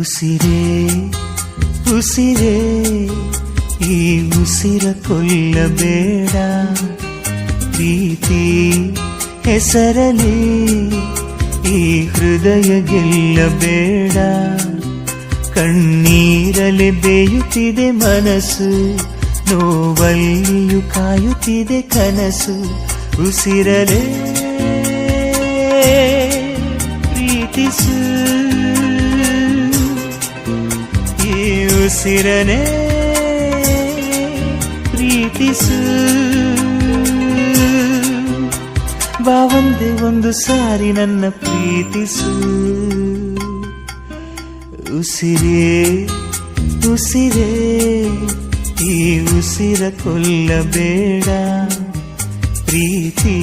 ಉಸಿರೇ ಉಸಿರೇ ಈ ಉಸಿರ ಕೊಲ್ಲಬೇಡ, ಪ್ರೀತಿ ಹೆಸರಲಿ ಈ ಹೃದಯ ಗೆಲ್ಲಬೇಡ. ಕಣ್ಣೀರಲೆ ಬೇಯುತ್ತಿದೆ ಮನಸ್ಸು, ನೋವಲ್ಲಿಯೂ ಕಾಯುತ್ತಿದೆ ಕನಸು. ಉಸಿರಲೇ ಪ್ರೀತಿಸು, ಈ ಉಸಿರನೇ ಪ್ರೀತಿಸು. ಬಾ ಒಂದೇ ಒಂದು ಸಾರಿ ನನ್ನ ಪ್ರೀತಿಸು. ಉಸಿರೇ ಉಸಿರೇ ಈ ಉಸಿರ ಕೊಲ್ಲಬೇಡ, ಪ್ರೀತಿ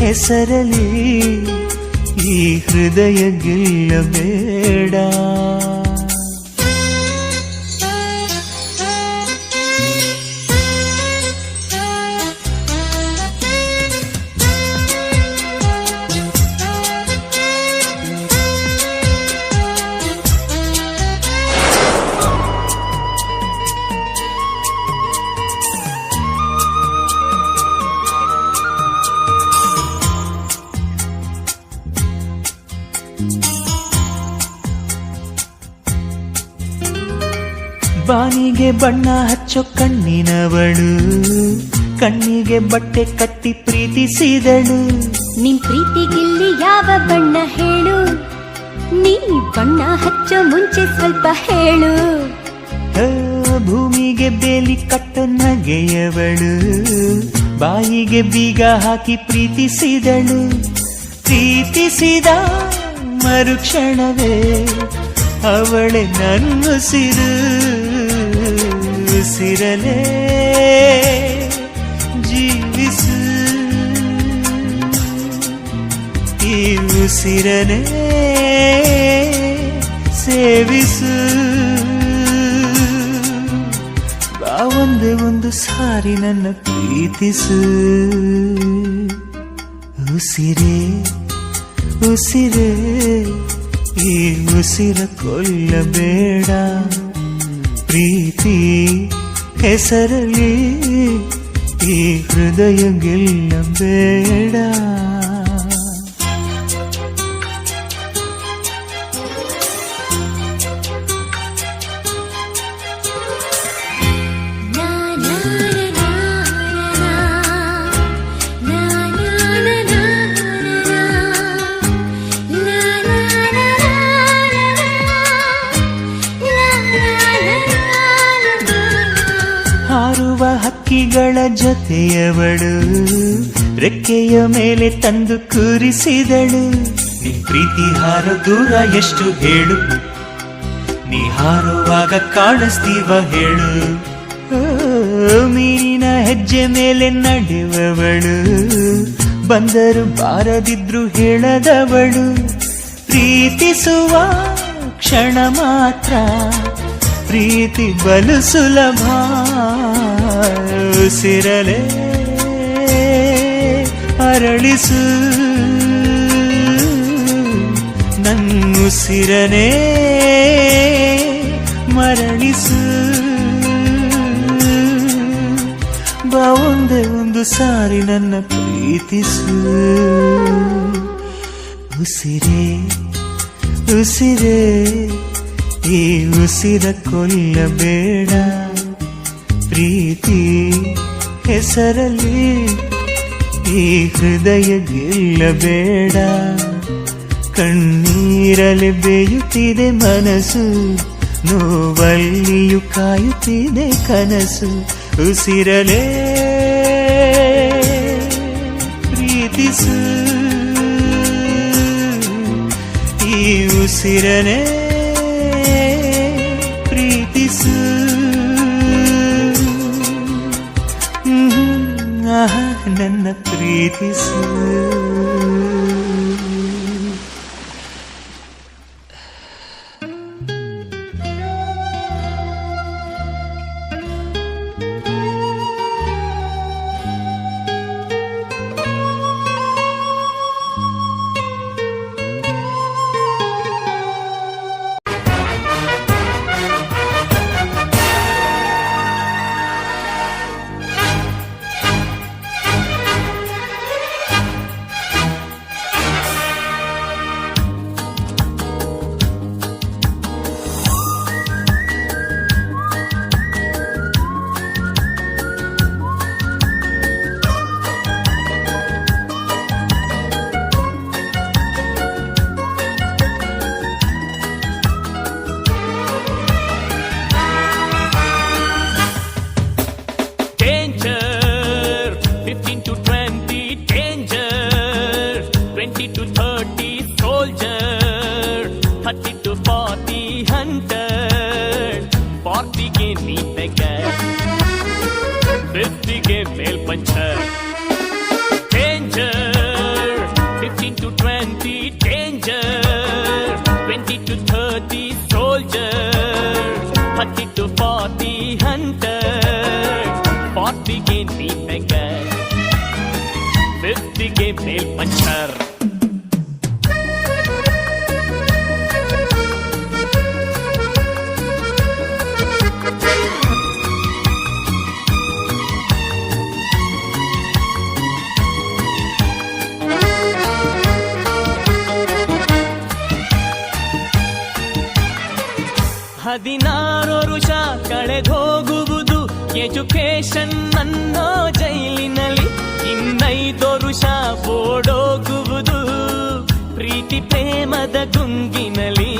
ಹೆಸರಲಿ ಈ ಹೃದಯ ಗೆಲ್ಲಬೇಡ. ಬಾನಿಗೆ ಬಣ್ಣ ಹಚ್ಚೋ ಕಣ್ಣಿನವಳು, ಕಣ್ಣಿಗೆ ಬಟ್ಟೆ ಕಟ್ಟಿ ಪ್ರೀತಿಸಿದಳು. ನಿನ್ ಪ್ರೀತಿಗಿಲ್ಲಿ ಯಾವ ಬಣ್ಣ ಹೇಳು, ನೀ ಬಣ್ಣ ಹಚ್ಚೋ ಮುಂಚೆ ಸ್ವಲ್ಪ ಹೇಳು. ಭೂಮಿಗೆ ಬೇಲಿ ಕಟ್ಟೋ ನಗೆಯವಳು, ಬಾಯಿಗೆ ಬೀಗ ಹಾಕಿ ಪ್ರೀತಿಸಿದಳು. ಪ್ರೀತಿಸಿದ ಮರುಕ್ಷಣವೇ ಅವಳೆ ನನ್ನುಸಿರು. ಉಸಿರಲೇ ಜೀವಿಸು, ಈ ಉಸಿರನೇ ಸೇವಿಸು. ಬಾ ಒಂದೇ ಒಂದು ಸಾರಿ ನನ್ನ ಪ್ರೀತಿಸು. ಉಸಿರೇ ಉಸಿರೇ ಈ ಉಸಿರ ಕೊಲ್ಲಬೇಡ, ಪ್ರೀತಿ ಹೆಸರಲಿ ಈ ಹೃದಯ ಗೆಲ್ಲಬೇಡ. ಹಾರುವ ಹಕ್ಕಿಗಳ ಜೊತೆಯವಳು, ರೆಕ್ಕೆಯ ಮೇಲೆ ತಂದು ಕೂರಿಸಿದಳು. ನಿನ್ ಪ್ರೀತಿ ಹಾರೋ ದೂರ ಎಷ್ಟು ಹೇಳು, ನೀ ಹಾರುವಾಗ ಕಾಣಿಸ್ತೀವ ಹೇಳು. ಮೀನಿನ ಹೆಜ್ಜೆ ಮೇಲೆ ನಡೆಯುವವಳು, ಬಂದರು ಬಾರದಿದ್ರು ಹೇಳದವಳು. ಪ್ರೀತಿಸುವ ಕ್ಷಣ ಮಾತ್ರ ಪ್ರೀತಿ ಬಲು ಸುಲಭ. ಉಸಿರಲೇ ಅರಳಿಸು, ನನ್ನುಸಿರನೇ ಮರಳಿಸು. ಬಾ ಒಂದೇ ಒಂದು ಸಾರಿ ನನ್ನ ಪ್ರೀತಿಸು. ಉಸಿರೇ ಉಸಿರೇ ಈ ಉಸಿರ ಕೊಲ್ಲಬೇಡ, ಪ್ರೀತಿ ಹೆಸರಲಿ ಈ ಹೃದಯ ಗೆಲ್ಲಬೇಡ. ಕಣ್ಣೀರಲೆ ಬೇಯುತ್ತಿದೆ ಮನಸ್ಸು, ನೋವಲ್ಲಿಯೂ ಕಾಯುತ್ತಿದೆ ಕನಸು. ಉಸಿರಲೇ ಪ್ರೀತಿಸು, ಈ ಉಸಿರನೇ ಪ್ರೀತಿಸು. ನನ್ನ ಪ್ರೀತಿಸು. 20 to 30 soldier, 30 to 40 hunter, 40 ಗೆ ನೀ beggar, 50 ಗೆ ಮೇಲ್ puncture. Danger, 15 to 20 danger, 20 to 30 soldier, 30 to 40 hunter, 40 ಗೆ ನೀ beggar, 50 ಗೆ ಮೇಲ್ ಪಂಚರ್. ಹದಿನಾರು ವರುಷ ಕಳೆದೋಗುವುದು ಎಜುಕೇಶನ್ ಅನ್ನೋ ಜೈಲಿನಲ್ಲಿ, 15 ವರುಷ ಓಡೋಗುವುದು ಪ್ರೀತಿ ಪ್ರೇಮದ ಗುಂಗಿನಲ್ಲಿ,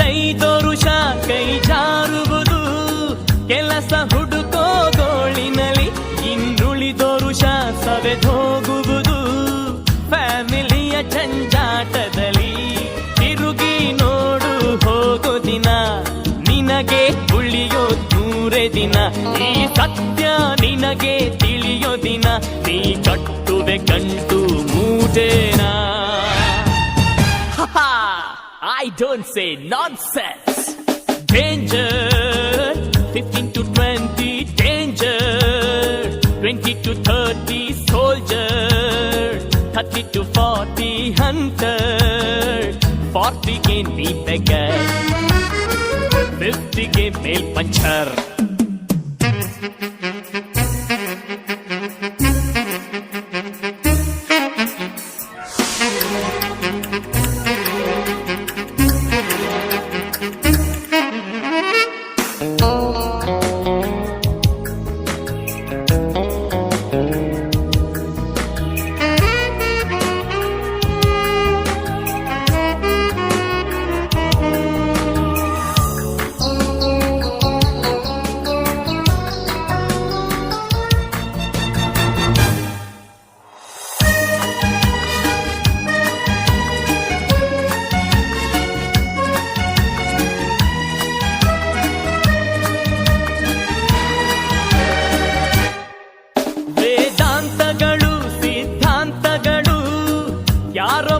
5 ವರುಷ ಕೈ ಜಾರುವುದು ಕೆಲಸ ಹುಡುಕೋ ಗೋಳಿನಲ್ಲಿ, ಇನ್ನುಳಿದ ವರುಷ ಸವೆದೋಗುವುದು ಫ್ಯಾಮಿಲಿಯ ಜಂಜಾಟದಲ್ಲಿ. ತಿರುಗಿ ನೋಡು ಹೋಗೋ ದಿನ ನಿನಗೆ ಉಳಿಯೋ 100 ದಿನ, ಈ ಸತ್ಯ ನಿನಗೆ ತಿಳಿಯೋ ದಿನ ನೀ ಕಟ್ಟುವೆ ಗಂಟು ಮೂಟೇನ. I don't say nonsense. Danger, 15 to 20 danger, 20 to 30 soldier, 30 to 40 hunter, 40 ಗೆ ನೀ beggar, 50 ಗೆ ಮೇಲ್ ಪಂಚರ್.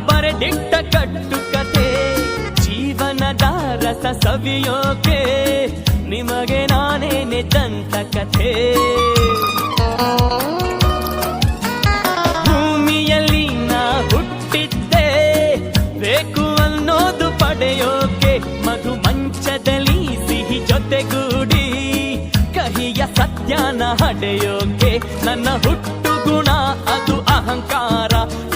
ಬರೆದಿಟ್ಟ ಕಟ್ಟುಕತೆ ಜೀವನದ ರಸ ಸವಿಯೋಕೆ ನಿಮಗೆ ನಾನೇನೆ ದಂತಕಥೆ. ಭೂಮಿಯಲ್ಲಿ ನಾ ಹುಟ್ಟಿದ್ದೆ ಬೇಕು ಅನ್ನೋದು ಪಡೆಯೋಕೆ, ಮಧು ಮಂಚದಲ್ಲಿ ಸಿಹಿ ಜೊತೆಗೂಡಿ ಕಹಿಯ ಸತ್ಯನ ಹಡೆಯೋಕೆ. ನನ್ನ ಹುಟ್ಟು ಗುಣ ಅದು ಅಹಂಕಾರ,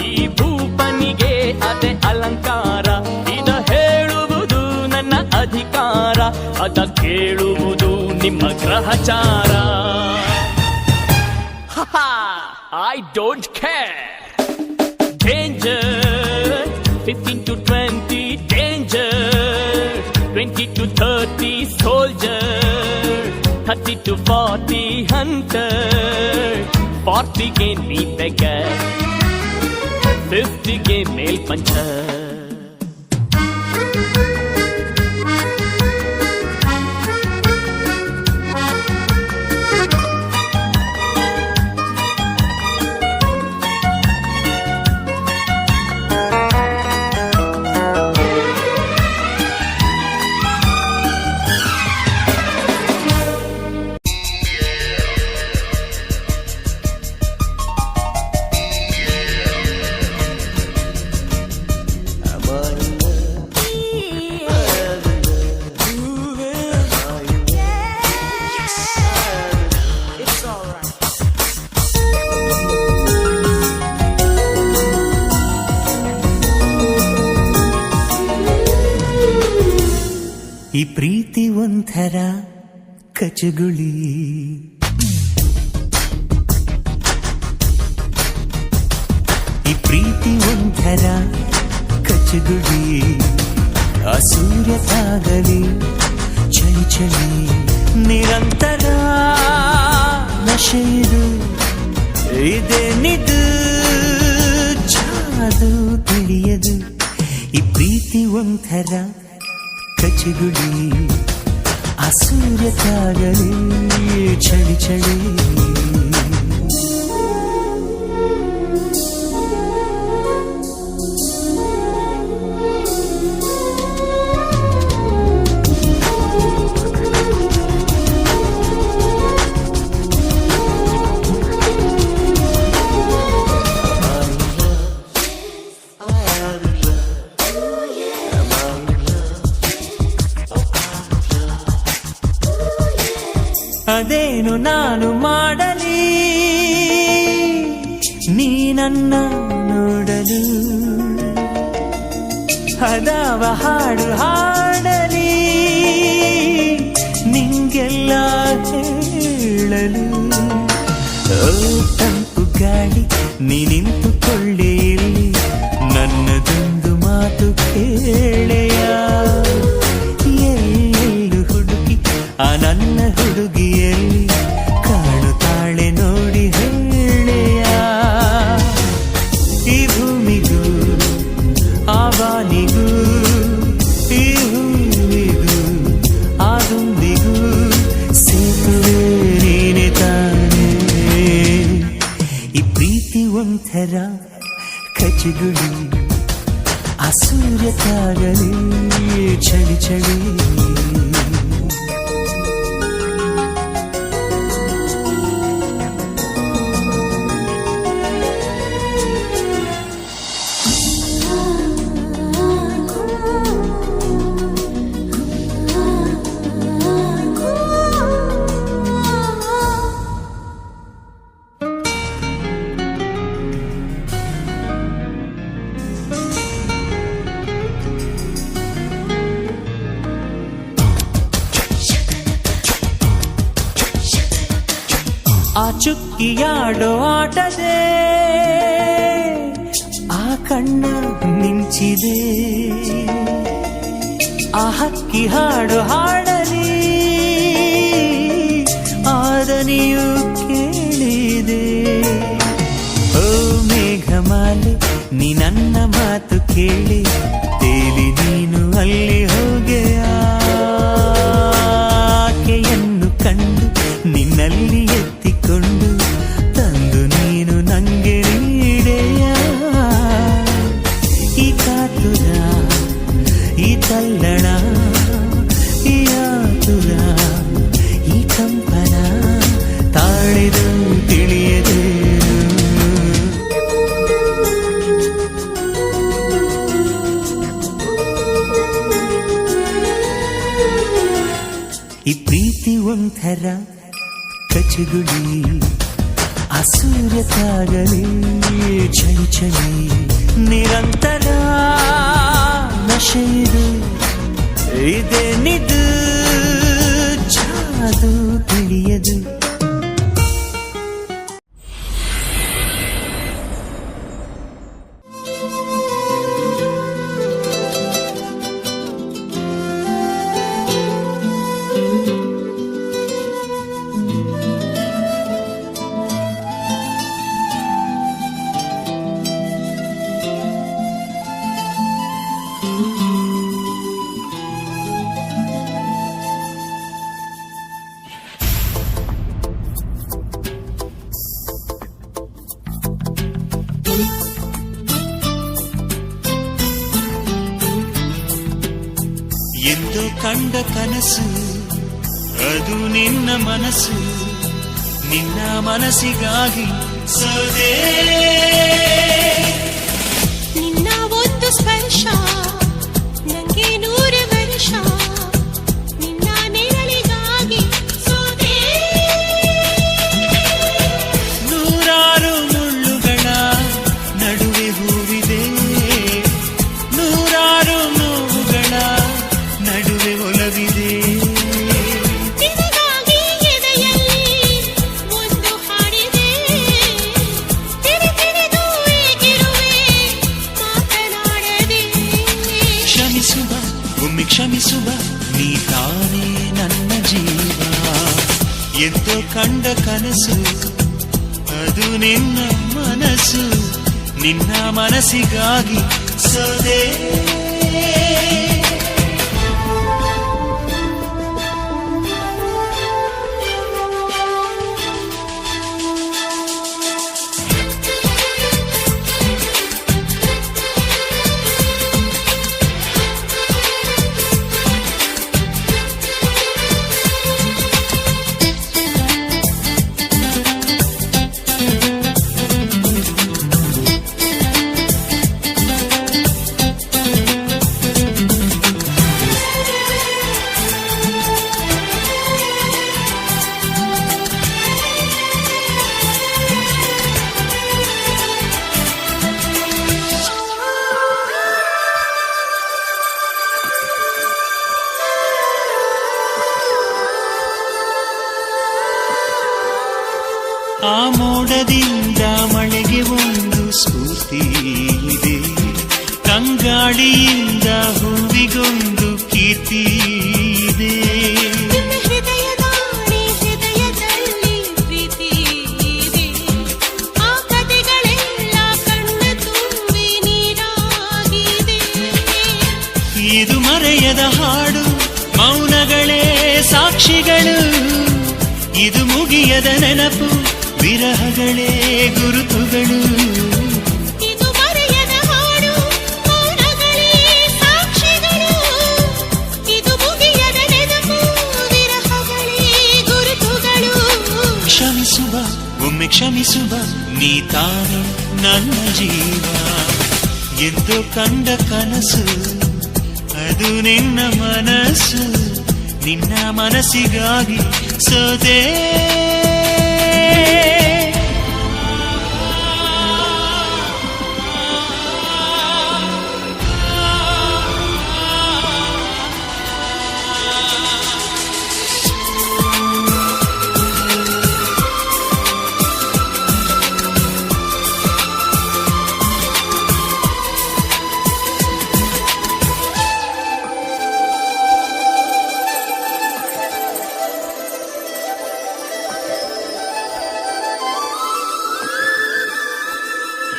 ಈ ಭೂಪನಿಗೆ ಅದೇ ಅಲಂಕಾರ. ಇದ ಹೇಳುವುದು ನನ್ನ ಅಧಿಕಾರ, ಅದ ಕೇಳುವುದು ನಿಮ್ಮ ಗ್ರಹಚಾರ. I don't care. Danger, 15 to 20 danger, 20 to 30 soldier, 30 to 40 hunter, 40 ಗೆ ನೀ beggar, 50 ಗೆ ಮೇಲ್ ಪಂಚರ್. ಈ ಪ್ರೀತಿ ಒಂಥರ ಕಚಗುಳಿ, ಈ ಪ್ರೀತಿ ಒಂಥರ ಕಚಗುಳಿ, ಆ ಸೂರ್ಯ ತಾಗಲಿ ಚಳಿ ಚಳಿ ನಿರಂತರ ನಶೆಯಿದು ಇದೆ ನಿಜ. ಒಂಥರ ಕಚಗುಳಿ ಆ ಸೂರ್ಯ ತಾಗಲಿ ಚಳಿ ಚಳಿ ಅದೇನು ನಾನು ಮಾಡಲಿ ನೀ ನನ್ನ ನೋಡಲು ಅದಾವ ಹಾಡು ಹಾಡಲಿ ನಿಂಗೆಲ್ಲ ಹೇಳಲು ಓ ತಂಪು ಗಾಳಿ ನೀ ನಿಂತುಕೊಳ್ಳಿ ಇಲ್ಲಿ ನನ್ನದೊಂದು ಮಾತು ಕೇಳೆಯ ಎಲ್ಲೆಲ್ಲೂ ಹುಡುಕಿ ಆ ನನ್ನ ಹುಡುಗಿಯಲ್ಲಿ ಕಾಣುತ್ತಾಳೆ ನೋಡಿ ಹೇಳೆಯ ಈ ಭೂಮಿಗೂ ಆ ಬಾನಿಗೂ ಈ ಹೂವಿಗೂ ಆ ದುಂಬಿಗೂ ಸೇತುವೆ ನೀನೆ ತಾನೇ ಈ ಪ್ರೀತಿ ಒಂಥರ ಕಚಗುಳಿ ಆ ಸೂರ್ಯ ತಾಗಲಿ ಚಳಿ ಚಳಿ ಆ ಚುಕ್ಕಿಯಾಡೋ ಆಟದೆ ಆ ಕಣ್ಣ ಮಿಂಚಿದೆ ಆ ಹಕ್ಕಿ ಹಾಡು ಹಾಡಲಿ ಆದನಿಯು ಕೇಳಿದೆ ಓ ಮೇಘಮಾಲೆ ನೀ ನನ್ನ ಮಾತು ಕೇಳಿ ತೇಲಿ ನೀನು ಅಲ್ಲಿ ಹೋಗೆಯಾಕೆಯನ್ನು ಕಂಡು ನಿನ್ನಲ್ಲಿ ಎತ್ತಿಕೊಂಡು ತಂದು ನೀನು ನಂಗೆ ನೀಡೆಯ ಈ ಕಾತುರ ಈ ತಲ್ಲಣ ಈ ಆತುರ ಈ ಕಂಪನ ತಾಳಿದು ತಿಳಿಯದು ಈ ಪ್ರೀತಿ ಒಂಥರ ಕಚಗುಳಿ ಆ ಸೂರ್ಯ ತಾಗಲಿ ಚಳಿ ಚಳಿ ನಿರಂತರ ನಶೆಯಿದು ಇದೇನಿದು ಜಾದು ತಿಳಿಯದು ಎಂದು ಕಂಡ ಕನಸು ಅದು ನಿನ್ನ ಮನಸ್ಸು ನಿನ್ನ ಮನಸ್ಸಿಗಾಗಿ ಸೋದೆ ನಿನ್ನ ಒಂದು ಸ್ಪರ್ಶ ನಂಗೆ 100 ವರ್ಷ ನಿನ್ನ ನೆರಳಿಗಾಗಿ ಸೋದೆ ನೂರಾರು ಮುಳ್ಳುಗಳ ನಡುವೆ ಹೂವಿದೆ ನೂರಾರು ನೋವುಗಳ ನಡುವೆ ಒಲವಿದೆ ನಿನಗಾಗಿ ಎದೆಯಲ್ಲಿ ಒಂದು ಹಾಡಿದೆ ತಿರುಗಿರಿದು ಏಕಿರುವೆ ಮಾತನಾಡದೆ ಕ್ಷಮಿಸುವ ಒಮ್ಮೆ ಕ್ಷಮಿಸುವ ನೀ ತಾನೇ ನನ್ನ ಜೀವ ಎಂದು ಕಂಡ ಕನಸು ಅದು ನಿನ್ನ ಮನಸ್ಸು ನಿನ್ನ ಮನಸ್ಸಿಗಾಗಿ ಸೋದೆ ಆ ಮೋಡದಿಂದ ಮಳೆಗೆ ಒಂದು ಸ್ಫೂರ್ತಿ ಇದೆ, ತಂಗಾಳಿಯಿಂದ ಹೂವಿಗೊಂದು ಕೀರ್ತಿ ಇದೆ. ನಿನ್ನ ಹೃದಯದಾಣೆ ಹೃದಯದಲ್ಲಿ ಪ್ರೀತಿ ಇದೆ, ಆ ಕಥೆಗಳೆಲ್ಲ ಕಣ್ಣ ತುಂಬಿ ನೀರಾಗಿದೆ. ಇದು ಮರೆಯದ ಹಾಡು, ಮೌನಗಳೇ ಸಾಕ್ಷಿಗಳು, ಇದು ಮುಗಿಯದ ನೆನಪು, ವಿರಹಗಳೇ ಗುರುತುಗಳು. ಇದು ಮರೆಯದ ಹಾಡು, ಮೌನಗಳೇ ಸಾಕ್ಷಿಗಳು, ಇದು ಮುಗಿಯದ ನೆನಪು, ವಿರಹಗಳೇ ಗುರುತುಗಳು. ಕ್ಷಮಿಸುವ ಒಮ್ಮೆ ಕ್ಷಮಿಸುವ, ನೀ ತಾನೇ ನನ್ನ ಜೀವ. ಎಂದು ಕಂಡ ಕನಸು ಅದು ನಿನ್ನ ಮನಸ್ಸು, ನಿನ್ನ ಮನಸ್ಸಿಗಾಗಿ ಸೋದೆ.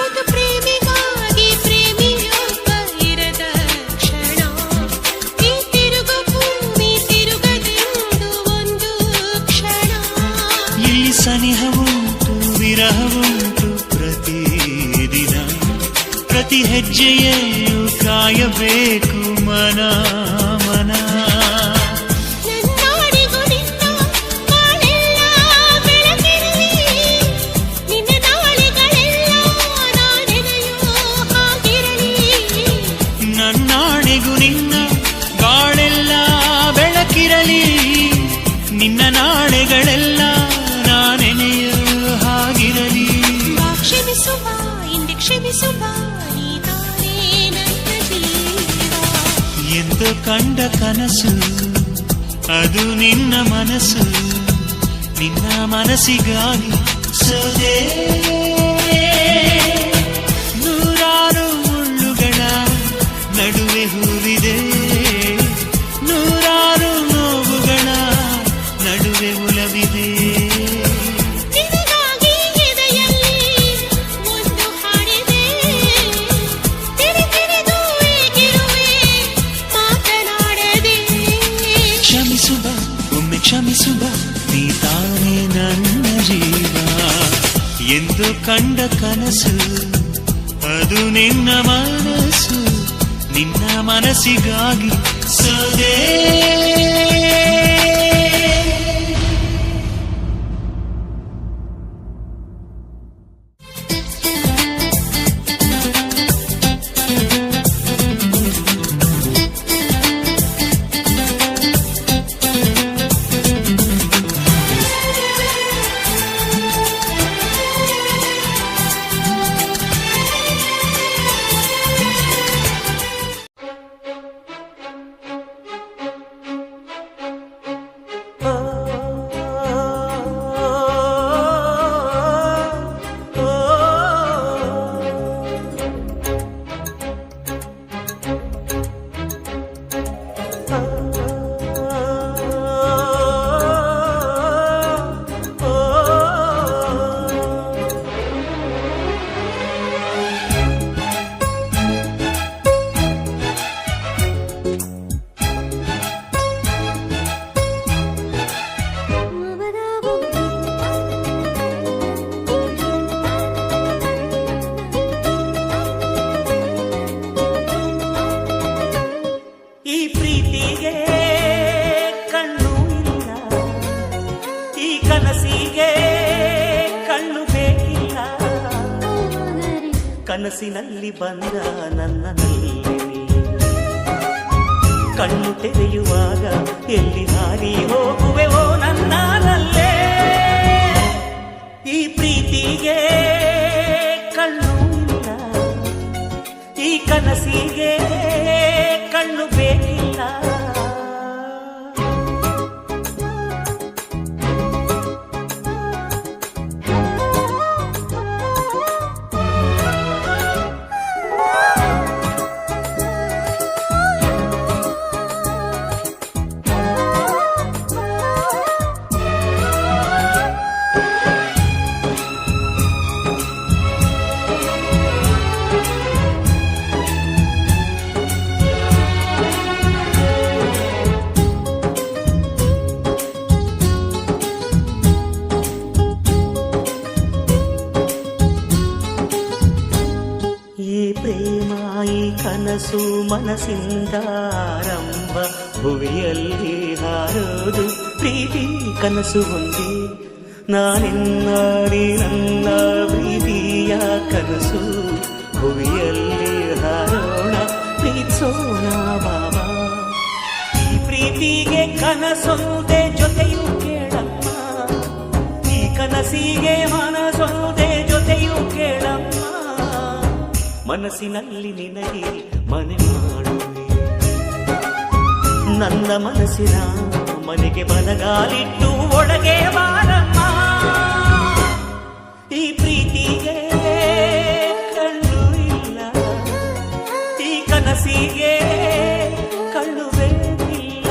ಒಂದು ಪ್ರೇಮಿಗಾಗಿ ಪ್ರೇಮಿಯೊಬ್ಬ ಇರದ ಕ್ಷಣ, ಈ ತಿರುಗು ಭೂಮಿ ತಿರುಗದೆಂದು ಒಂದು ಕ್ಷಣ. ಇಲ್ಲಿ ಸನಿಹವುಂಟು ವಿರಹವುಂಟು ಪ್ರತಿದಿನ, ಪ್ರತಿ ಹೆಜ್ಜೆಯಲ್ಲೂ ಕಾಯಬೇಕು ಮನ ಮನ. ನನ್ನಾಡಿಗೂ ನಿನ್ನ ಬಾಳೆಲ್ಲ ಬೆಳಕಿರಲಿ, ನಿನ್ನ ನಾಳೆಗಳೆಲ್ಲ ನಾನೆನೆಯೋ ಹಾಗಿರಲಿ. ನನ್ನಾಣೆಗೂ ನಿನ್ನ ಬಾಳೆಲ್ಲ ಬೆಳಕಿರಲಿ, ನಿನ್ನ ನಾಳೆಗಳೆಲ್ಲ ನಾನೆನೆಯೋ ಹಾಗಿರಲಿ. ಬಾ ಕ್ಷಮಿಸುವ ಇಂದು ಕ್ಷಮಿಸುವ, ನೀ ತಾನೇ ನನ್ನ ಜೀವ. ಎಂದು ಕಂಡ ಕನಸು ಅದು ನಿನ್ನ ಮನಸ್ಸು, ನಿನ್ನ ಮನಸ್ಸಿಗಾಗಿ ಸೋದೆ. ನೂರಾರು ಮುಳ್ಳುಗಳ ನಡುವೆ ಹೂವಿದೆ, ನೂರಾರು ನೋವುಗಳ ನಡುವೆ ಒಲವಿದೆ. ನಿನಗಾಗಿ ಎದೆಯಲ್ಲಿ ಒಂದು ಹಾಡಿದೆ, ತಿರುಗಿರಿದು ಏಗಿರುವೆ ಮಾತನಾಡದೆ. ಕ್ಷಮಿಸುವ ಒಮ್ಮೆ ಕ್ಷಮಿಸುವ, ನೀ ತಾನೇ ನನ್ನ ಜೀವ. ಎಂದು ಕಂಡ ಕನಸು ಅದು ನಿನ್ನ ಮನಸ್ಸು, ನಿನ್ನ ಮನಸ್ಸಿಗಾಗಿ ಸೋದೆ. ಕನಸಿನಲ್ಲಿ ಬಂದ ನನ್ನಲ್ಲಿ ಕಣ್ಣು ತೆರೆಯುವಾಗ ಎಲ್ಲಿ ಹಾರಿ ಹೋಗುವೆವೋ ನನ್ನಲ್ಲೇ. ಈ ಪ್ರೀತಿಗೆ ಕಣ್ಣು ಇಲ್ಲ, ಈ ಕನಸಿಗೆ ಕಣ್ಣು ಬೇಕಿಲ್ಲ. ಕನಸು ಮನಸ್ಸಿಂದ ಆರಂಭ, ಭುವಿಯಲ್ಲಿ ಹಾರೋದು ಪ್ರೀತಿ ಕನಸು ಒಂದೇ. ನಾನಿನ್ನ ನೀ ನನ್ನ ಪ್ರೀತಿಯ ಕನಸು, ಭುವಿಯಲ್ಲಿ ಹಾರೋಣ ಪ್ರೀತಿಸೋಣ ಬಾಬಾ. ಈ ಪ್ರೀತಿಗೆ ಕನಸೊಂದೇ ಜೊತೆಯೂ ಕೇಳಮ್ಮ, ಈ ಕನಸಿಗೆ ಮನಸೊಂದೇ ಜೊತೆಯೂ ಕೇಳಮ್ಮ. ಮನಸ್ಸಿನಲ್ಲಿ ನಿನಗೆ ಮನೆ ಮಾಡುವೆ, ನನ್ನ ಮನಸ್ಸಿನ ಮನೆಗೆ ಬಲಗಾಲಿಟ್ಟು ಒಳಗೆ ಬಾರಮ್ಮ. ಈ ಪ್ರೀತಿಗೆ ಕಣ್ಣು ಇಲ್ಲ, ಈ ಕನಸಿಗೆ ಕಣ್ಣು ಬೇಕಿಲ್ಲ.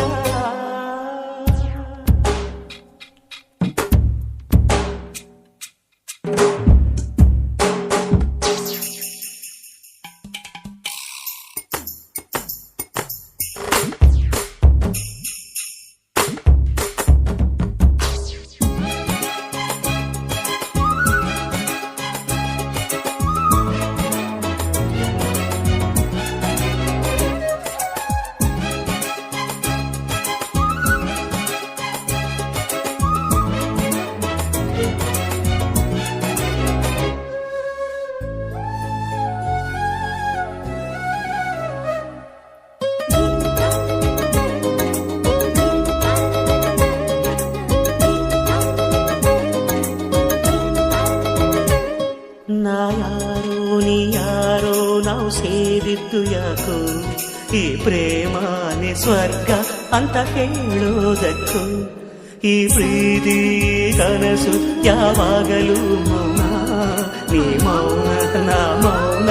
ನಾ ಯಾರೋ ನೀ ಯಾರೋ ನಾವು ಸೇರಿದ್ದು ಯಾಕೋ, ಈ ಪ್ರೇಮಾನೆ ಸ್ವರ್ಗ ಅಂತ ಹೇಳೋದಕ್ಕೂ. ಈ ಪ್ರೀತಿ ಕನಸು ಯಾವಾಗಲೂ ಮೌನ, ನೀ ಮೌನ ನಾ ಮೌನ,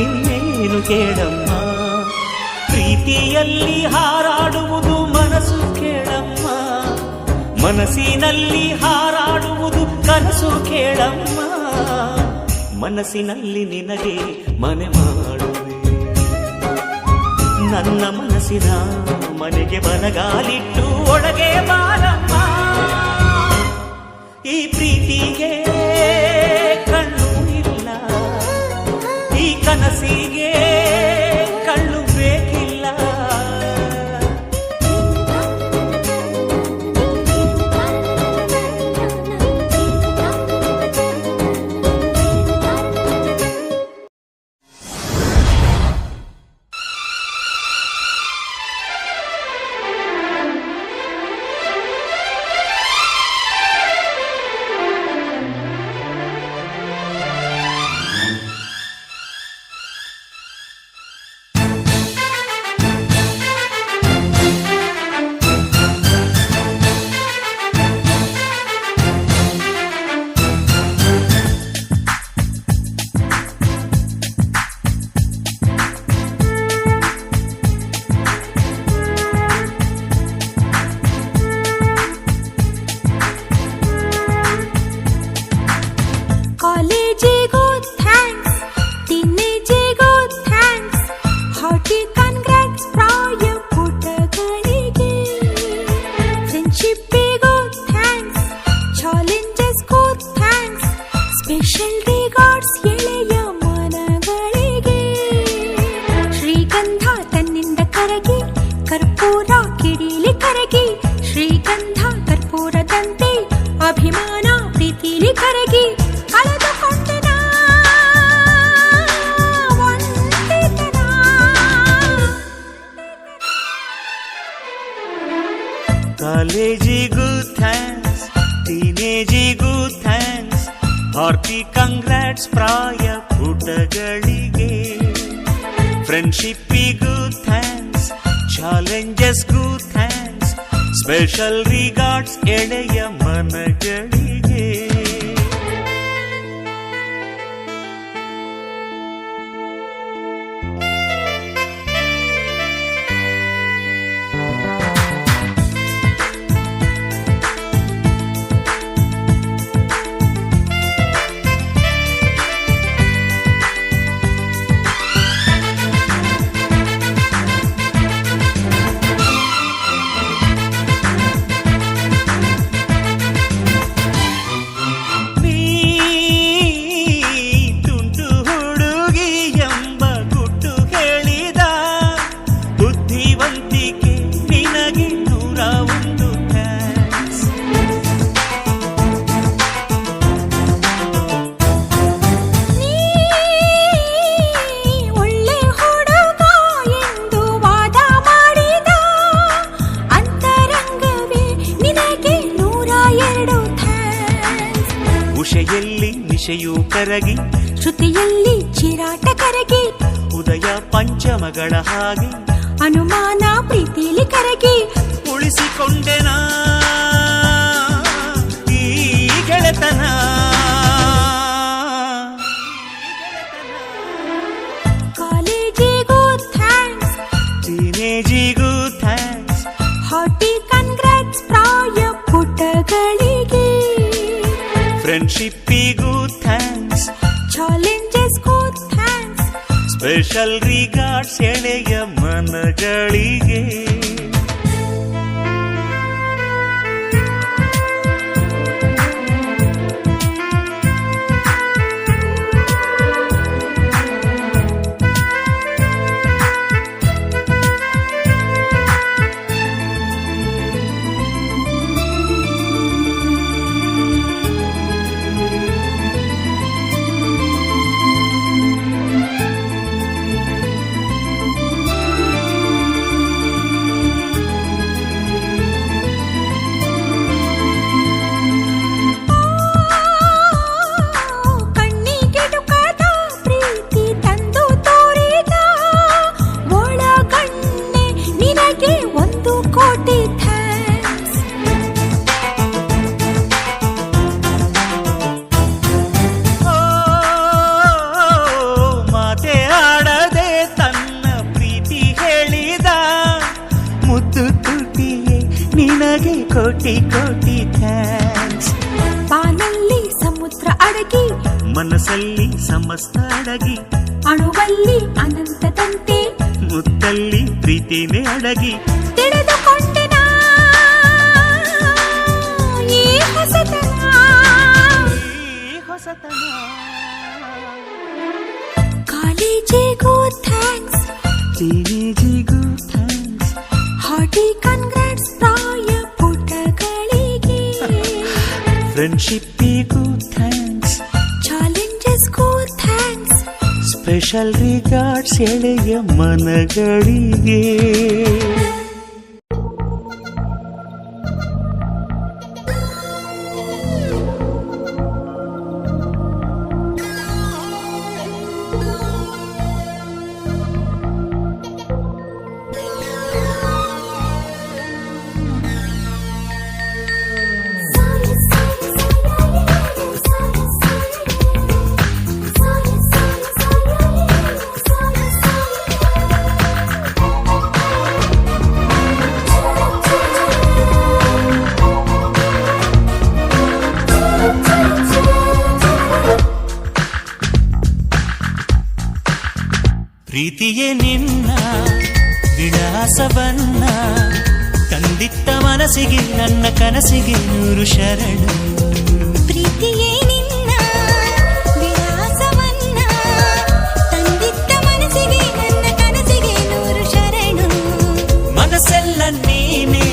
ಇನ್ನೇನು ಕೇಳಮ್ಮ. ಪ್ರೀತಿಯಲ್ಲಿ ಹಾರಾಡುವುದು ಮನಸ್ಸು ಕೇಳಮ್ಮ, ಮನಸ್ಸಿನಲ್ಲಿ ಹಾರಾಡುವುದು ಕನಸು ಕೇಳಮ್ಮ. ಮನಸ್ಸಿನಲ್ಲಿ ನಿನಗೆ ಮನೆ ಮಾಡುವೆ, ನನ್ನ ಮನಸ್ಸಿನ ಮನೆಗೆ ಬಲಗಾಲಿಟ್ಟು ಒಳಗೆ ಬಾರಮ್ಮ. ಈ ಪ್ರೀತಿಗೆ ಕಣ್ಣು ಇಲ್ಲ, ಈ ಕನಸಿಗೆ ಕಣ್ಣು ಬೇಕಿಲ್ಲ. ಕಾಲೇಜಿಗೂ ಥ್ಯಾಂಕ್ಸ್, ಟೀನೇಜಿಗೂ ಥ್ಯಾಂಕ್ಸ್, ಹಾರ್ಟಿ ಕಾಂಗ್ರಾಟ್ಸ್ ಪ್ರಾಯ ಪುಟಗಳಿಗೆ. ಫ್ರೆಂಡ್ಶಿಪ್ಪಿಗೂ ಥ್ಯಾಂಕ್ಸ್, ಚಾಲೆಂಜಸ್ಗೂ ಥ್ಯಾಂಕ್ಸ್, ಸ್ಪೆಷಲ್ ರಿಗಾರ್ಡ್ಸ್ ಎಳೆಯ ಮನಗಳಿಗೆ. ಶ್ರೀಗಂಧ ತನ್ನಿಂದ ಕರಗಿ ಕರ್ಪೂರ ಕಿಡಿಲಿ ಕರಗಿ, ಶ್ರೀಗಂಧ ಕರ್ಪೂರದಂತೆ ಅಭಿಮಾನ ಪ್ರೀತಿಲಿ ಕರಗಿ. ಕಾಲೇಜಿಗೂ ಥ್ಯಾಂಕ್ಸ್, ಟೀನೇಜಿಗೂ ಥ್ಯಾಂಕ್ಸ್, ಹಾರ್ಟಿ ಕಂಗ್ರಾಟ್ಸ್ ಪ್ರಾಯ ಪುಟಗಳಿಗೆ. ಫ್ರೆಂಡ್ಶಿಪ್ಪಿಗೂ ಥ್ಯಾಂಕ್ಸ್, ಚಾಲೆಂಜಸ್ಗೂ ಥ್ಯಾಂಕ್ಸ್, ಸ್ಪೆಷಲ್ ರಿಗಾರ್ಡ್ಸ್ ಎಳೆಯ ಮನಗಳಿಗೆ. ಜೊತೆಯಲ್ಲಿ ನಿಶೆಯೂ ಕರಗಿ ಶ್ರುತಿಯಲ್ಲಿ ಚಿರಾಟ ಕರಗಿ ಉದಯ ಪಂಚಮಗಳ ಹಾಗೆ ಅನುಮಾನ ಪ್ರೀತಿಲಿ ಕರಗಿ ಉಳಿಸಿಕೊಂಡೆನಾ ಈ ಗೆಳೆತನ ಕಾಲೇಜಿಗೂ ಥ್ಯಾಂಕ್ಸ್ ಟೀನೇಜಿಗೂ ಥ್ಯಾಂಕ್ಸ್ ಹಾಟಿ ಕನ್ಗ್ರಾಟ್ಸ್ ಪ್ರಾಯ ಪುಟಗಳಿಗೆ ಫ್ರೆಂಡ್ಶಿಪ್ಪಿಗೂ ಥ್ಯಾಂಕ್ಸ್ ಚಾಲೆಂಜಸ್ಗೂ ಥ್ಯಾಂಕ್ಸ್ ಸ್ಪೆಷಲ್ ರಿಗಾರ್ಡ್ಸ್ ಎಳೆಯ ಮನಗಳಿಗೆ ಕಣ್ಣಿಗೆಟುಕದ ಪ್ರೀತಿ ತಂದು ತೋರಿದ ಒಳಗಣ್ಣೆ ನಿನಗೆ 1 ಕೋಟಿ ಥ್ಯಾಂಕ್ಸ್ ಓ, ಮಾತೆ ಆಡದೆ ತನ್ನ ಪ್ರೀತಿ ಹೇಳಿದ ಮುದ್ದು ತುಟಿಯೇ ನಿನಗೆ ಕೋಟಿ ಕೋಟಿ ಥ್ಯಾಂಕ್ಸ್ ಬಾನಲ್ಲಿ ಸಮುದ್ರ ಅಡಗಿ ಮನಸ್ಸಲ್ಲಿ ಸಮಸ್ತ ಅಡಗಿ ಅಣುವಲ್ಲಿ ಅನಂತದಂತೆ ಮುತ್ತಲ್ಲಿ ಪ್ರೀತಿನೇ ಅಡಗಿ ತಿಳಿದುಕೊಂಡೆನ ಈ ಹೊಸತನ ಈ ಹೊಸತನ ಕಾಲೇಜಿಗೂ ಥ್ಯಾಂಕ್ಸ್ ಟೀನೇಜಿಗೂ ಥ್ಯಾಂಕ್ಸ್ ಹಾಟಿ ಕನ್ಗ್ರಾಟ್ಸ್ ಪ್ರಾಯ ಪುಟಗಳಿಗೆ ಫ್ರೆಂಡ್ಶಿಪ್ಪಿಗೂ ಥ್ಯಾಂಕ್ಸ್ ಚಾಲೆಂಜಸ್ಗೂ ಥ್ಯಾಂಕ್ಸ್ ಸ್ಪೆಷಲ್ ರಿಗಾರ್ಡ್ಸ್ ಎಳೆಯ ಮನಗಳಿಗೆ ಪ್ರೀತಿಯೇ ನಿನ್ನ ವಿಳಾಸವನ್ನ ತಂದಿತ್ತ ಮನಸ್ಸಿಗೆ ನನ್ನ ಕನಸಿಗೆ 100 ಶರಣು ಪ್ರೀತಿಯೇ ನಿನ್ನ ವಿಳಾಸವನ್ನ ತಂದಿದ್ದ ಮನಸ್ಸಿಗೆ ನನ್ನ ಕನಸಿಗೆ 100 ಶರಣು ಮನಸ್ಸೆಲ್ಲ ನೀನೆ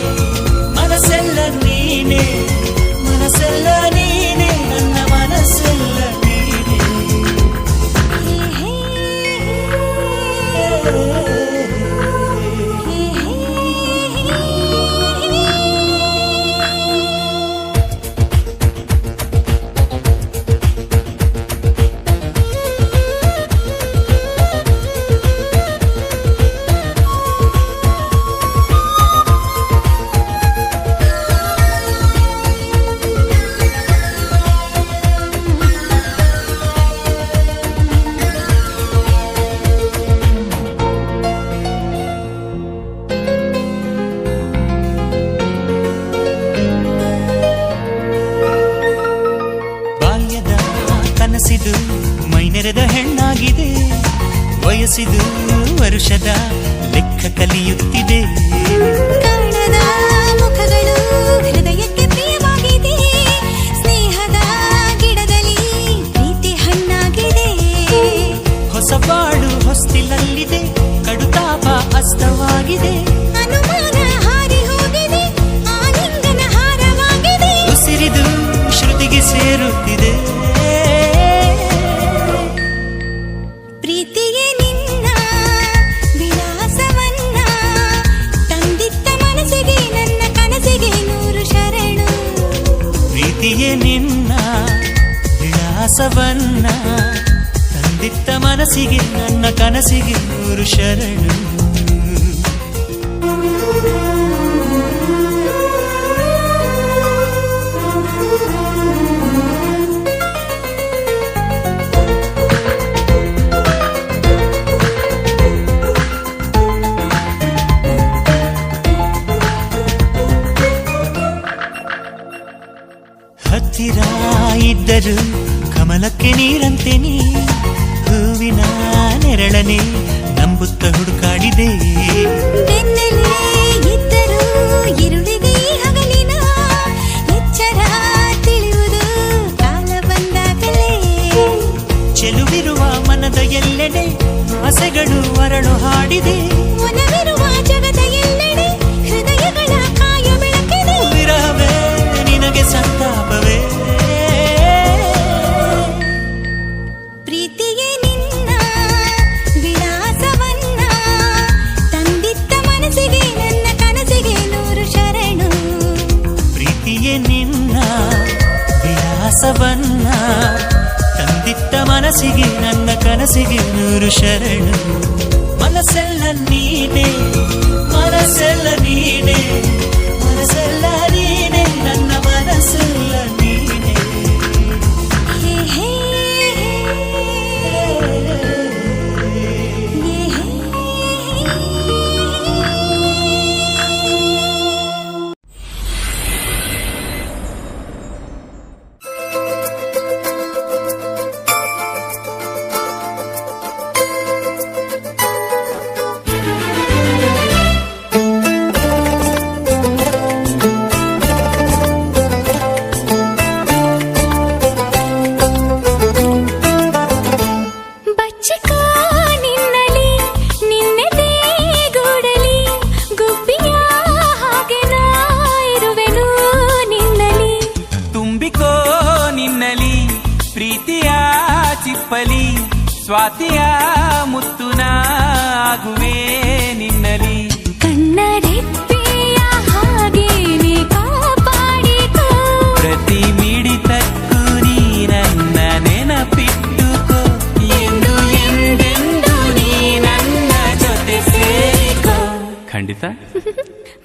ಮನಸ್ಸೆಲ್ಲ ನೀನೆ ಮನಸ್ಸೆಲ್ಲ ನೀನೆ ನನ್ನ ಮನಸ್ಸೆಲ್ಲ ನೀನೆ ಕನಸಿದು ಮೈನೆರೆದ ಹೆಣ್ಣಾಗಿದೆ ವಯಸ್ಸಿದು ವರುಷದ ಲೆಕ್ಕ ಕಲಿಯುತ್ತಿದೆ ಕಾಣದ ಮುಖಗಳು ಹೃದಯಕ್ಕೆ ಪ್ರಿಯವಾಗಿದೆ ಸ್ನೇಹದ ಗಿಡದಲ್ಲಿ ಪ್ರೀತಿ ಹಣ್ಣಾಗಿದೆ ಹೊಸ ಬಾಳು ಹೊಸ್ತಿಲಲ್ಲಿದೆ ಕಡುತಾಪ ಅಸ್ತವಾಗಿದೆ ಅನುಮಾನ ಹಾರಿ ಹೋಗಿದೆ ಆಲಿಂಗನ ಹಾರವಾಗಿದೆ ಉಸಿರಿದು ಶ್ರುತಿಗೆ ಸೇರುತ್ತಿದೆ ಪ್ರೀತಿಯೇ ನಿನ್ನ ವಿಳಾಸವನ್ನ ತಂದಿತ್ತ ಮನಸ್ಸಿಗೆ ನನ್ನ ಕನಸಿಗೆ 100 ಶರಣು ಹೊಸವನ್ನ ತಂದಿತ್ತ ಮನಸ್ಸಿಗೆ ನನ್ನ ಕನಸಿಗೆ ನೂರು ಶರಣು. ಹತ್ತಿರ ಇದ್ದರು ಕಮಲಕ್ಕೆ ನೀರಂತೆ ನೀ, ಹೂವಿನ ನೆರಳನೆ ನಂಬುತ್ತ ಹುಡುಕಾಡಿದೆ. ಬೆನ್ನಲ್ಲೇ ಇದ್ದರೂ ഇരുಳಿಗೆ ಹಗಲಿನ ಎಚ್ಚರ ತಿಳಿಯುವುದು ಕಾಲ ಬಂದಾಗಲೇ. ಚೆಲುವಿರುವ ಮನದ ಎಲ್ಲೆಡೆ ಆಸೆಗಳು ಅರಳು ಹಾಡಿದೆ. ಒಲವಿರುವ ಜಗದ ಎಲ್ಲೆಡೆ ಹೃದಯಗಳ ಕಾಯ ಬೆಳಕಿದೆ. ವಿರಹವೇ ನಿನಗೆ ಸಂತಾಪವೇ, ಪ್ರೀತಿಯೇ ನಿನ್ನ ವಿಳಾಸವನ್ನ ತಂದಿತ್ತ ಮನಸ್ಸಿಗೆ ನನ್ನ ಕನಸಿಗೆ ನೂರು ಶರಣು. ಪ್ರೀತಿಯೇ ನಿನ್ನ ವಿಳಾಸವನ್ನ ತಂದಿತ್ತ ಮನಸ್ಸಿಗೆ ನನ್ನ ಕನಸಿಗೆ ನೂರು ಶರಣು. ಮನಸ್ಸೆಲ್ಲ ನೀನೆ, ಮನಸ್ಸೆಲ್ಲ ನೀನೆ, ಮನಸ್ಸೆಲ್ಲ ನೀನೆ, ನನ್ನ ಮನಸ್ಸೆಲ್ಲ ನೀನೆ. ಹೇ ಹೇ ಬಚ್ಚಿಕ ನಿನ್ನಲಿ ನಿನ್ನೆದೇ ಗೂಡಲಿ ಗುಬ್ಬಿಯ ಹಾಗೆ ನಾ ಇರುವೆನು ನಿನ್ನಲಿ. ತುಂಬಿಕೋ ನಿನ್ನಲಿ ಪ್ರೀತಿಯ ಚಿಪ್ಪಲಿ, ಸ್ವಾತಿಯ ಮುತ್ತುನ ಆಗುವೆ ನಿನ್ನಲಿ. ಕಣ್ಣರೆಪ್ಪೆಯ ಹಾಗೆ ನೀ ಕಾಪಾಡಿಕೋ, ಪ್ರತಿ ಮಿಡಿತಕ್ಕೂ ನೀ ನನ್ನ ನೆನಪಿಟ್ಟುಕೋ, ಎಂದು ಎಂದೆಂದು ನೀ ನನ್ನ ಜೊತೆ ಸೇರಿಕೋ. ಖಂಡಿತ.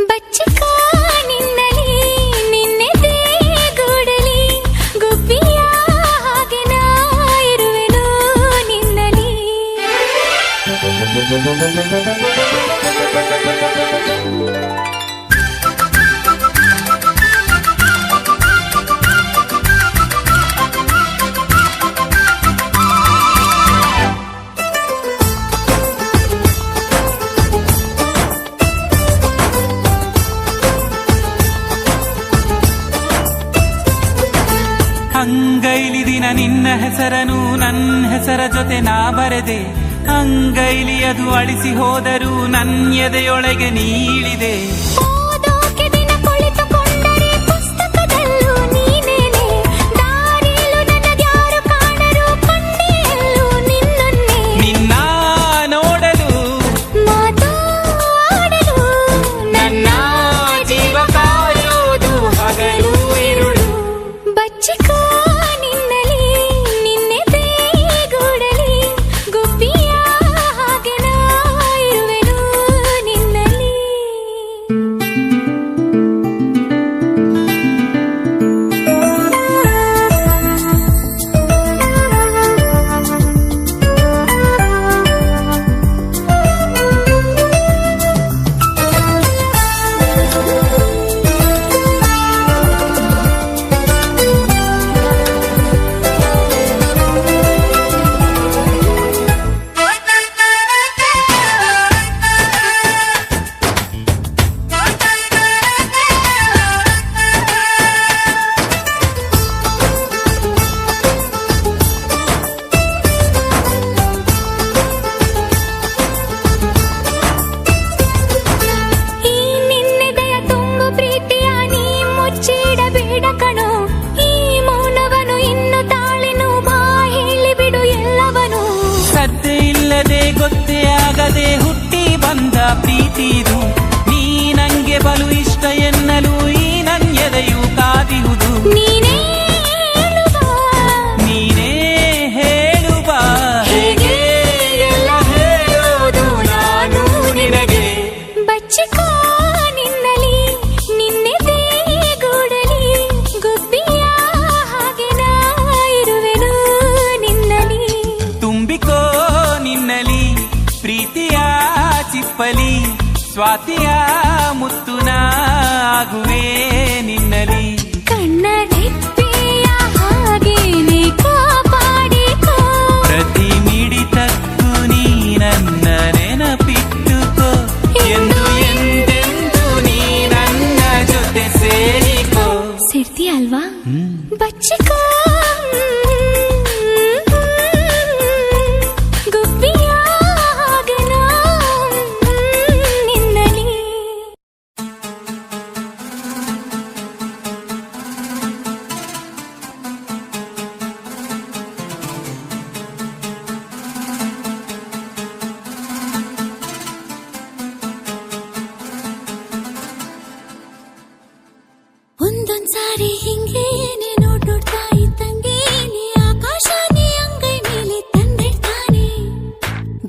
ಬಚ್ಚಿಕ ನಿನ್ನಲಿ ನಿನ್ನೆದೇ ಗೂಡಲಿ ಗುಬ್ಬಿಯ ಹಾಗೆ ನಾ ಇರುವೆನು ನಿನ್ನಲಿ. ಅಂಗೈಲಿ ದಿನ ನಿನ್ನ ಹೆಸರನು ನನ್ನ ಹೆಸರ ಜೊತೆ ನಾ ಬರೆದೆ. ಅಂಗೈಲಿ ಅದು ಅಳಿಸಿ ಹೋದರೂ ನನ್ನ ಎದೆಯೊಳಗೆ ನೀಳಿದೆ. ಓದೋಕೆ ದಿನ ಕುಳಿತುಕೊಂಡರೆ ಪುಸ್ತಕದಲ್ಲೂ ನೀನೇನೆ, ದಾರಿಯಲ್ಲೂ ನನಗ್ಯಾರು ಕಾಣರು ಕಣ್ಣೆಯಲ್ಲೂ ನಿನ್ನನ್ನೇ. ನಿನ್ನ ನೋಡಲು ಮಾತಾಡಲು ನನ್ನ ಜೀವ ಕಾಯೋದು ಹಗಲು ಇರುಳು. ಬಚ್ಚಿಕ ನಿನ್ನಲಿ ನಿನ್ನೆದೇ ಗೂಡಲಿ ಗುಬ್ಬಿಯ ಹಾಗೆ ನಾ ಇರುವೆನು ನಿನ್ನಲಿ. ಪ್ರೀತಿದು ನೀ ನಂಗೆ ಬಲು ಇಷ್ಟ ಎನ್ನಲು ಈ ನನ್ಯದೆಯು ಕಾದಿರುವುದು ನೀನೇ ನೀನೇ ಸ್ವಾತಿಯ ಮುತ್ತುನ ಆಗುವೆ ನಿನ್ನಲಿ ಕಣ್ಣರೆಪ್ಪೆಯ ಹಾಗೇನೆ ಕಾಪಾಡಿಕೋ ಪ್ರತಿ ಮಿಡಿತಕ್ಕೂ ನೀ ನನ್ನ ನೆನಪಿಟ್ಟುಕೋ ಎಂದು ಎಂದೆಂದು ನೀ ನನ್ನ ಜೊತೆ ಸೇರಿಕೋ ಸೇರ್ತೀಯ ಅಲ್ವಾ ಬಚ್ಚಿಕೋ ಗುಬ್ಬಿಯ ಹಾಗೆನಾ ನಿನ್ನಲಿ ಒಂದೊಂದ್ಸಾರಿ ಹಿಂಗೇನೆ ನೋಡ್ತಾ ಇದ್ದಂಗೇನೆ ಆಕಾಶನೇ ಅಂಗೈ ಮೇಲೆ ತಂದಿಡ್ತಾನೆ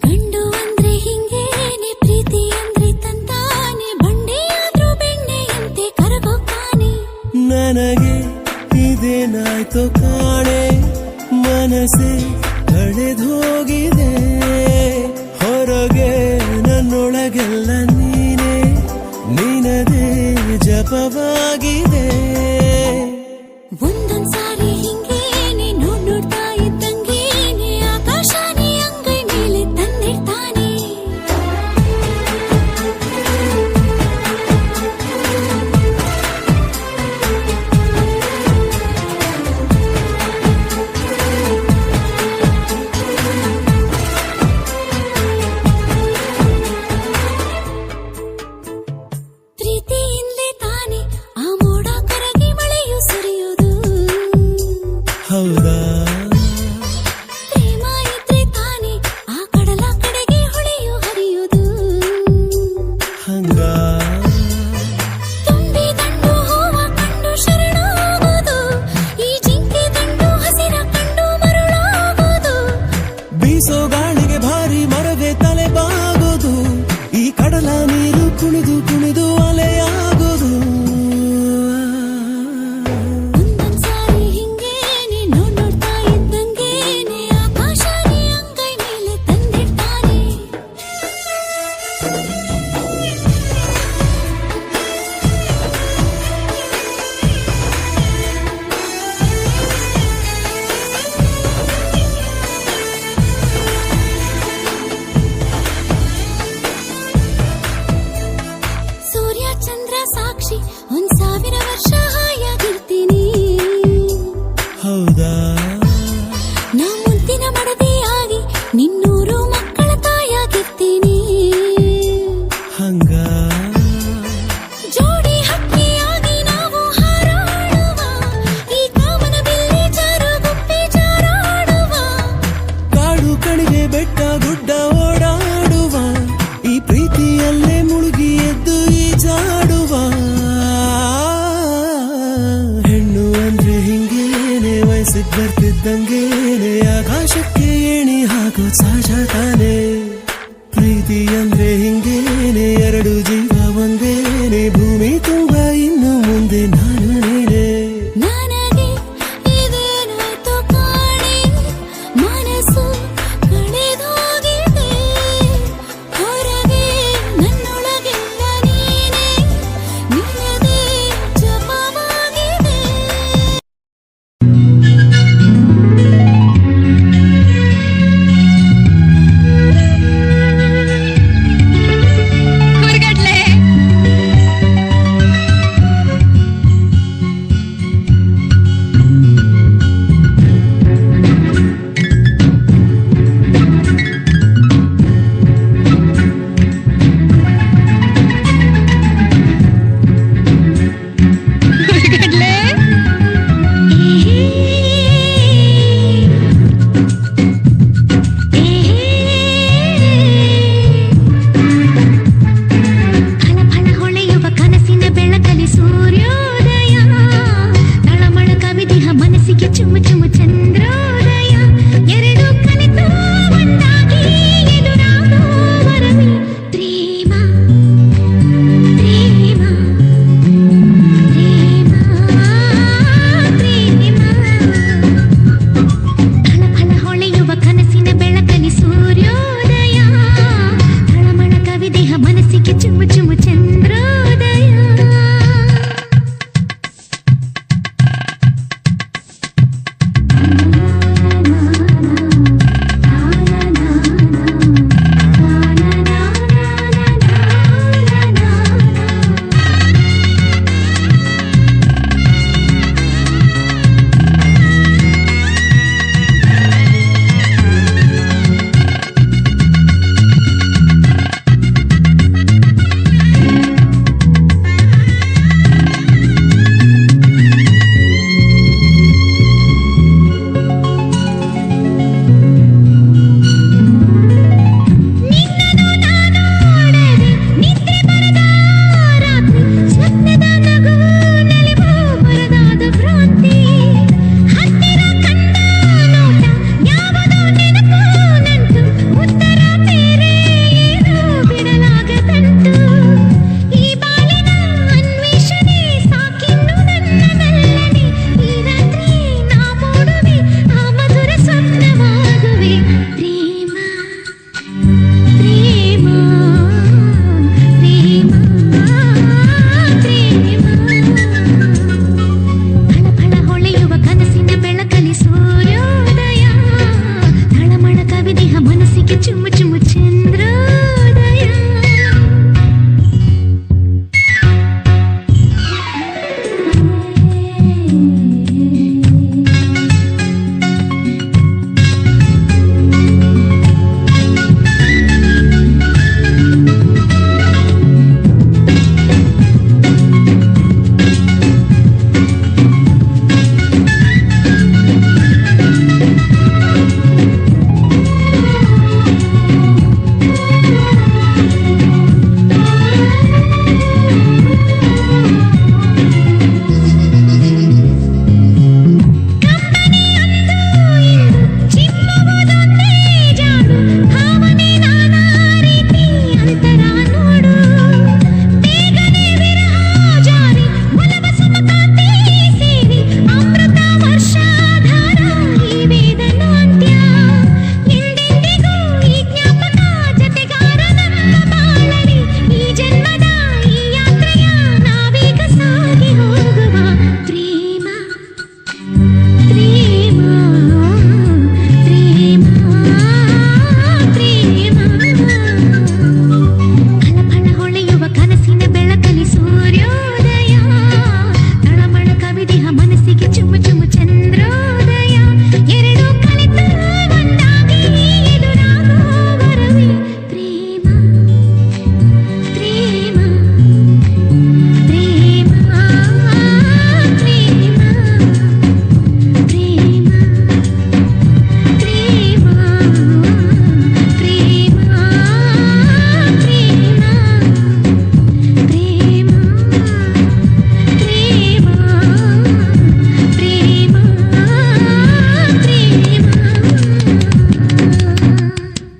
ಗಂಡು ಅಂದ್ರೆ ಹಿಂಗೇನೆ ಪ್ರೀತಿ ಅಂದ್ರೆ ತಂತಾನೆ ಬಂಡೆಯಾದ್ರೂ ಬೆಣ್ಣೆಯಂತೆ ಕರಗೋಗ್ತಾನೆ ನನಗೆ ಇದೇನಾಯ್ತು ಕಾಣೆ ಮನಸ್ಸೇ ಕಳೆದೋಗಿದೆ ಹೊರಗೆ ನನ್ನೊಳಗೆಲ್ಲ ನೀನೆ ನಿನದೇ ಜಪವಾಗಿದೆ ಒಂದೊಂದ್ಸಾರಿ ಹಿಂಗೇನೆ ನೋಡ್ತಾ ಇದ್ದಂಗೇನೆ ಆಕಾಶನೇ ಅಂಗೈ ಮೇಲೆ ತಂದಿಡ್ತಾನೆ ಪ್ರೀತಿಯಿಂದಲೇ ತಾನೆ ಆ ಮೋಡ ಕರಗಿ ಮಳೆಯು ಸುರಿಯುವುದು ಹೌದಾ ಪ್ರೇಮ ಇದ್ರೆ ತಾನೆ ಆ ಕಡಲ ಕಡೆಗೆ ಹೊಳೆಯು ಹರಿಯುವುದು ಹಂಗ ತುಂಬಿ ದಂಡು ಹೂವ ಕಂಡು ಶರಣಾಗೋದು ಈ ಜಿಂಕೆ ದಂಡು ಹಸಿರ ಕಂಡು ಮರುಳಾಗೋದು ಬೀಸೋ ಗಾಳಿಗೆ ಭಾರಿ ಮರವೇ ತಲೆ ಬಾಗೋದು ಈ ಕಡಲ ನೀರು ಕುಣಿದು ಕುಣಿದು ಅಲೆಯಾಗೋದು ಒಂದೊಂದ್ಸಾರಿ ಹಿಂಗೇನೆ ನೋಡ್ತಾ ಇದ್ದಂಗೇನೆ ಆಕಾಶನೇ ಅಂಗೈ ಮೇಲೆ ತಂದಿಡ್ತಾನೆ ಸೂರ್ಯ ಚಂದ್ರ ಸಾಕ್ಷಿ 1,000 ವರ್ಷ ಹಾಯಾಗಿರ್ತೀನಿ ಹೌದಾ ನಾ ಮುದ್ದಿನ ಮಡದಿಯಾಗಿ ನಿನ್ನೂರು ಮಕ್ಕಳ ತಾಯಾಗಿರ್ತೀನಿ ಹಂಗ ಜೋಡಿ ಹಕ್ಕಿಯಾಗಿ ನಾವು ಹಾರಾಡುವ ಈ ಕಾಮನ ಬಿಲ್ಲಿ ಜಾರು ಗುಪ್ಪಿ ಜಾರಾಡುವ ಕಾಡು ಕಣಿವೆ ಬೆಟ್ಟ ಗುಡ್ಡ ಓಡಾಡುವ ಈ ಪ್ರೀತಿಯಲ್ಲೇ ಮುಳುಗಿ ಎದ್ದು ಈಜಾಡುವ ಹೆಣ್ಣು ಅಂದ್ರೆ ಹಿಂಗೇನೆ ವಯಸ್ಸಿಗೆ ಬರ್ತಿದ್ದಂಗೇನೆ ಆಕಾಶಕ್ಕೆ ಏಣಿ ಹಾಕೋ ಸಹಜ ತಾನೆ ಪ್ರೀತಿ ಅಂದ್ರೆ ಹಿಂಗೇನೆ ಎರಡು ಜೀವ ಒಂದೇನೆ ಭೂಮಿ ತುಂಬ ಇನ್ನು ಮುಂದೆ ನಾನು